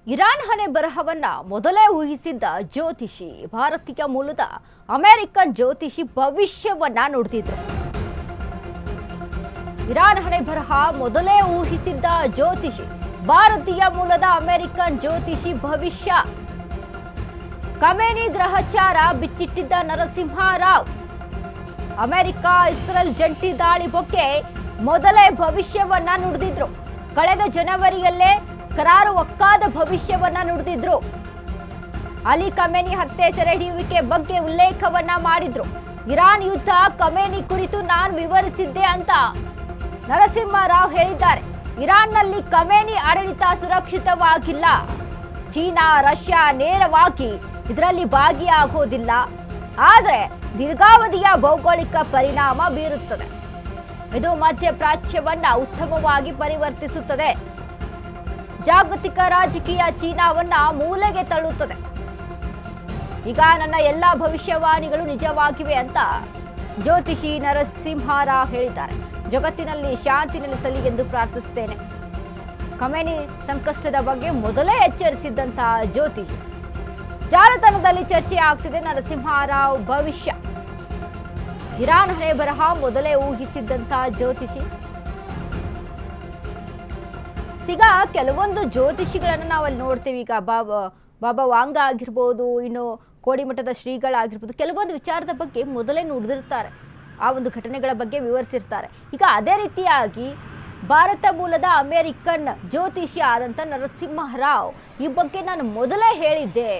Iran ಹಣೆ ಬರಹವನ್ನ ಮೊದಲೇ ಊಹಿಸಿದ್ದ ಜ್ಯೋತಿಷಿ, ಭಾರತೀಯ ಮೂಲದ ಅಮೆರಿಕನ್ ಜ್ಯೋತಿಷಿ ಭವಿಷ್ಯವನ್ನ ನುಡಿದಿದ್ರು. ಇರಾನ್ ಹಣೆ ಬರಹ ಮೊದಲೇ ಊಹಿಸಿದ್ದ ಜ್ಯೋತಿಷಿ, ಭಾರತೀಯ ಮೂಲದ ಅಮೆರಿಕನ್ ಜ್ಯೋತಿಷಿ ಭವಿಷ್ಯ. ಖಮೇನಿ ಗ್ರಹಚಾರ ಬಿಚ್ಚಿಟ್ಟಿದ್ದ ನರಸಿಂಹರಾವ್ ಅಮೆರಿಕ ಇಸ್ರೇಲ್ ಜಂಟಿ ದಾಳಿ ಬಗ್ಗೆ ಮೊದಲೇ ಭವಿಷ್ಯವನ್ನ ನುಡಿದಿದ್ರು. ಕಳೆದ ಜನವರಿಯಲ್ಲೇ ಕರಾರುವಕ್ಕಾದ ಭವಿಷ್ಯವನ್ನ ನುಡಿದಿದ್ರು. ಅಲಿ ಖಮೇನಿ ಹತ್ಯೆ ಸೆರೆ ಹಿಡಿಯುವಿಕೆ ಬಗ್ಗೆ ಉಲ್ಲೇಖವನ್ನ ಮಾಡಿದ್ರು. ಇರಾನ್ ಯುದ್ಧ ಖಮೇನಿ ಕುರಿತು ನಾನು ವಿವರಿಸಿದ್ದೆ ಅಂತ ನರಸಿಂಹರಾವ್ ಹೇಳಿದ್ದಾರೆ. ಇರಾನ್ನಲ್ಲಿ ಖಮೇನಿ ಆಡಳಿತ ಸುರಕ್ಷಿತವಾಗಿಲ್ಲ. ಚೀನಾ, ರಷ್ಯಾ ನೇರವಾಗಿ ಇದರಲ್ಲಿ ಭಾಗಿಯಾಗೋದಿಲ್ಲ, ಆದರೆ ದೀರ್ಘಾವಧಿಯ ಭೌಗೋಳಿಕ ಪರಿಣಾಮ ಬೀರುತ್ತದೆ. ಇದು ಮಧ್ಯಪ್ರಾಚ್ಯವನ್ನ ಉತ್ತಮವಾಗಿ ಪರಿವರ್ತಿಸುತ್ತದೆ. ಜಾಗತಿಕ ರಾಜಕೀಯ ಚೀನಾವನ್ನ ಮೂಲೆಗೆ ತಳ್ಳುತ್ತದೆ. ಈಗ ನನ್ನ ಎಲ್ಲಾ ಭವಿಷ್ಯವಾಣಿಗಳು ನಿಜವಾಗಿವೆ ಅಂತ ಜ್ಯೋತಿಷಿ ನರಸಿಂಹರಾವ್ ಹೇಳಿದ್ದಾರೆ. ಜಗತ್ತಿನಲ್ಲಿ ಶಾಂತಿ ನೆಲೆಸಲಿ ಎಂದು ಪ್ರಾರ್ಥಿಸುತ್ತೇನೆ. ಖಮೇನಿ ಸಂಕಷ್ಟದ ಬಗ್ಗೆ ಮೊದಲೇ ಎಚ್ಚರಿಸಿದ್ದಂತಹ ಜ್ಯೋತಿಷಿ. ಜಾಲತಾಣದಲ್ಲಿ ಚರ್ಚೆ ಆಗ್ತಿದೆ ನರಸಿಂಹರಾವ್ ಭವಿಷ್ಯ. ಇರಾನ್ ಹಣೆ ಬರಹ ಮೊದಲೇ ಊಹಿಸಿದ್ದಂತಹ ಜ್ಯೋತಿಷಿ. ಈಗ ಕೆಲವೊಂದು ಜ್ಯೋತಿಷಿಗಳನ್ನು ನಾವು ಅಲ್ಲಿ ನೋಡ್ತೀವಿ. ಈಗ ಬಾಬಾ ವಾಂಗ ಆಗಿರ್ಬೋದು, ಇನ್ನು ಕೋಡಿಮಠದ ಶ್ರೀಗಳಾಗಿರ್ಬೋದು, ಕೆಲವೊಂದು ವಿಚಾರದ ಬಗ್ಗೆ ಮೊದಲೇ ನುಡಿದಿರ್ತಾರೆ, ಆ ಒಂದು ಘಟನೆಗಳ ಬಗ್ಗೆ ವಿವರಿಸಿರ್ತಾರೆ. ಈಗ ಅದೇ ರೀತಿಯಾಗಿ ಭಾರತ ಮೂಲದ ಅಮೆರಿಕನ್ ಜ್ಯೋತಿಷಿ ಆದಂಥ ನರಸಿಂಹರಾವ್ ಈ ಬಗ್ಗೆ ನಾನು ಮೊದಲೇ ಹೇಳಿದ್ದೆ.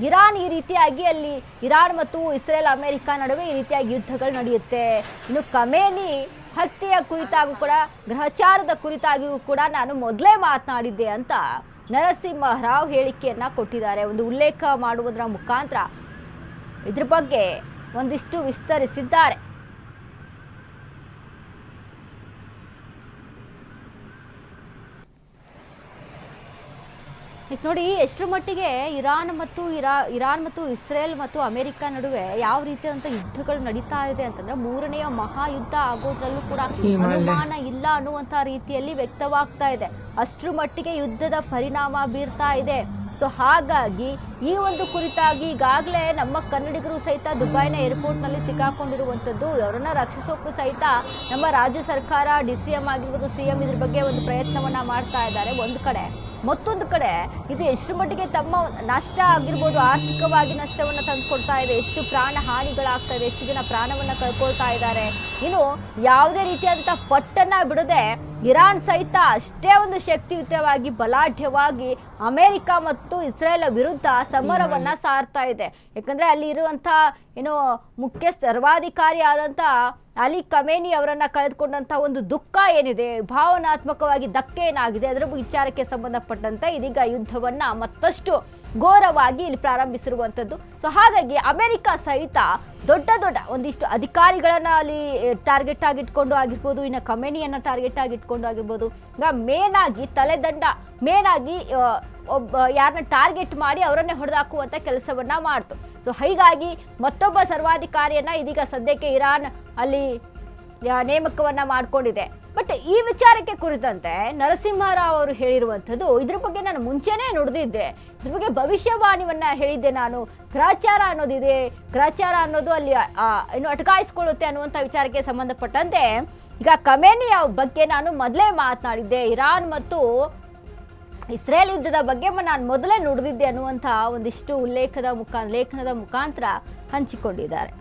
ಇರಾನ್ ಈ ರೀತಿಯಾಗಿ ಅಲ್ಲಿ ಇರಾನ್ ಮತ್ತು ಇಸ್ರೇಲ್ ಅಮೆರಿಕ ನಡುವೆ ಈ ರೀತಿಯಾಗಿ ಯುದ್ಧಗಳು ನಡೆಯುತ್ತೆ. ಇನ್ನು ಖಮೇನಿ ಹತ್ಯೆಯ ಕುರಿತಾಗೂ ಕೂಡ, ಗ್ರಹಚಾರದ ಕುರಿತಾಗಿಯೂ ಕೂಡ ನಾನು ಮೊದಲೇ ಮಾತನಾಡಿದ್ದೆ ಅಂತ ನರಸಿಂಹರಾವ್ ಹೇಳಿಕೆಯನ್ನ ಕೊಟ್ಟಿದ್ದಾರೆ. ಒಂದು ಉಲ್ಲೇಖ ಮಾಡುವುದರ ಮುಖಾಂತರ ಇದ್ರ ಬಗ್ಗೆ ಒಂದಿಷ್ಟು ವಿಸ್ತರಿಸಿದ್ದಾರೆ. ನೋಡಿ ಎಷ್ಟರ ಮಟ್ಟಿಗೆ ಇರಾನ್ ಮತ್ತು ಇಸ್ರೇಲ್ ಮತ್ತು ಅಮೆರಿಕ ನಡುವೆ ಯಾವ ರೀತಿಯಾದಂಥ ಯುದ್ಧಗಳು ನಡೀತಾ ಇದೆ ಅಂತಂದ್ರೆ, ಮೂರನೆಯ ಮಹಾಯುದ್ಧ ಆಗೋದ್ರಲ್ಲೂ ಕೂಡ ಅನುಮಾನ ಇಲ್ಲ ಅನ್ನುವಂಥ ರೀತಿಯಲ್ಲಿ ವ್ಯಕ್ತವಾಗ್ತಾ ಇದೆ. ಅಷ್ಟರ ಮಟ್ಟಿಗೆ ಯುದ್ಧದ ಪರಿಣಾಮ ಬೀರ್ತಾ ಇದೆ. ಸೊ ಹಾಗಾಗಿ ಈ ಒಂದು ಕುರಿತಾಗಿ ಈಗಾಗಲೇ ನಮ್ಮ ಕನ್ನಡಿಗರು ಸಹಿತ ದುಬೈನ ಏರ್ಪೋರ್ಟ್ನಲ್ಲಿ ಸಿಕ್ಕಾಕೊಂಡಿರುವಂಥದ್ದು. ಅವರನ್ನು ರಕ್ಷಿಸೋಕ್ಕೂ ಸಹಿತ ನಮ್ಮ ರಾಜ್ಯ ಸರ್ಕಾರ, DCM ಆಗಿರ್ಬೋದು, CM ಇದ್ರ ಬಗ್ಗೆ ಒಂದು ಪ್ರಯತ್ನವನ್ನು ಮಾಡ್ತಾ ಇದ್ದಾರೆ ಒಂದು ಕಡೆ. ಮತ್ತೊಂದು ಕಡೆ ಇದು ಎಷ್ಟು ಮಟ್ಟಿಗೆ ತಮ್ಮ ನಷ್ಟ ಆಗಿರ್ಬೋದು, ಆರ್ಥಿಕವಾಗಿ ನಷ್ಟವನ್ನು ತಂದುಕೊಡ್ತಾ ಇದೆ, ಎಷ್ಟು ಪ್ರಾಣ ಹಾನಿಗಳಾಗ್ತಾ ಇದೆ, ಎಷ್ಟು ಜನ ಪ್ರಾಣವನ್ನು ಕಳ್ಕೊಳ್ತಾ ಇದ್ದಾರೆ. ಇನ್ನು ಯಾವುದೇ ರೀತಿಯಾದಂಥ ಪಟ್ಟನ್ನು ಬಿಡದೆ ಇರಾನ್ ಸಹಿತ ಅಷ್ಟೇ ಒಂದು ಶಕ್ತಿಯುತವಾಗಿ, ಬಲಾಢ್ಯವಾಗಿ ಅಮೆರಿಕ ಮತ್ತು ಇಸ್ರೇಲ್ ವಿರುದ್ಧ ಸಮರವನ್ನ ಸಾರ್ತಾ ಇದೆ. ಯಾಕಂದ್ರೆ ಅಲ್ಲಿ ಇರುವಂಥ ಮುಖ್ಯ ಸರ್ವಾಧಿಕಾರಿ ಆದಂಥ ಅಲಿ ಖಮೇನಿ ಅವರನ್ನ ಕಳೆದುಕೊಂಡಂಥ ಒಂದು ದುಃಖ ಏನಿದೆ, ಭಾವನಾತ್ಮಕವಾಗಿ ಧಕ್ಕೆ ಏನಾಗಿದೆ, ಅದರ ವಿಚಾರಕ್ಕೆ ಸಂಬಂಧಪಟ್ಟಂತೆ ಇದೀಗ ಯುದ್ಧವನ್ನ ಮತ್ತಷ್ಟು ಘೋರವಾಗಿ ಇಲ್ಲಿ ಪ್ರಾರಂಭಿಸಿರುವಂಥದ್ದು. ಸೊ ಹಾಗಾಗಿ ಅಮೆರಿಕ ಸಹಿತ ದೊಡ್ಡ ಒಂದಿಷ್ಟು ಅಧಿಕಾರಿಗಳನ್ನ ಅಲ್ಲಿ ಟಾರ್ಗೆಟ್ ಆಗಿಟ್ಕೊಂಡು ಆಗಿರ್ಬೋದು, ಇನ್ನು ಖಮೇನಿಯನ್ನ ಟಾರ್ಗೆಟ್ ಆಗಿಟ್ಕೊಂಡು ಆಗಿರ್ಬೋದು, ಈಗ ಮೇನ್ ಆಗಿ ಯಾರನ್ನ ಟಾರ್ಗೆಟ್ ಮಾಡಿ ಅವರನ್ನೇ ಹೊಡೆದಾಕುವಂಥ ಕೆಲಸವನ್ನ ಮಾಡ್ತು. ಸೊ ಹೀಗಾಗಿ ಮತ್ತೊಬ್ಬ ಸರ್ವಾಧಿಕಾರಿಯನ್ನ ಇದೀಗ ಸದ್ಯಕ್ಕೆ ಇರಾನ್ ಅಲ್ಲಿ ನೇಮಕವನ್ನ ಮಾಡಿಕೊಂಡಿದೆ. ಬಟ್ ಈ ವಿಚಾರಕ್ಕೆ ಕುರಿತಂತೆ ನರಸಿಂಹರಾವ್ ಅವರು ಹೇಳಿರುವಂಥದ್ದು, ಇದ್ರ ಬಗ್ಗೆ ನಾನು ಮುಂಚೆನೇ ನುಡಿದಿದ್ದೆ, ಇದ್ರ ಬಗ್ಗೆ ಭವಿಷ್ಯವಾಣಿಯನ್ನ ಹೇಳಿದ್ದೆ ನಾನು. ಗ್ರಹಚಾರ ಅನ್ನೋದು ಅಲ್ಲಿ ಅಟಕಾಯಿಸ್ಕೊಳ್ಳುತ್ತೆ ಅನ್ನುವಂಥ ವಿಚಾರಕ್ಕೆ ಸಂಬಂಧಪಟ್ಟಂತೆ ಈಗ ಖಮೇನಿ ಬಗ್ಗೆ ನಾನು ಮೊದಲೇ ಮಾತನಾಡಿದ್ದೆ. ಇರಾನ್ ಮತ್ತು ಇಸ್ರೇಲ್ ಯುದ್ಧದ ಬಗ್ಗೆ ನಾನು ಮೊದಲೇ ನುಡಿದಿದ್ದೆ ಅನ್ನುವಂಥ ಒಂದಿಷ್ಟು ಲೇಖನದ ಮುಖಾಂತರ ಹಂಚಿಕೊಂಡಿದ್ದಾರೆ.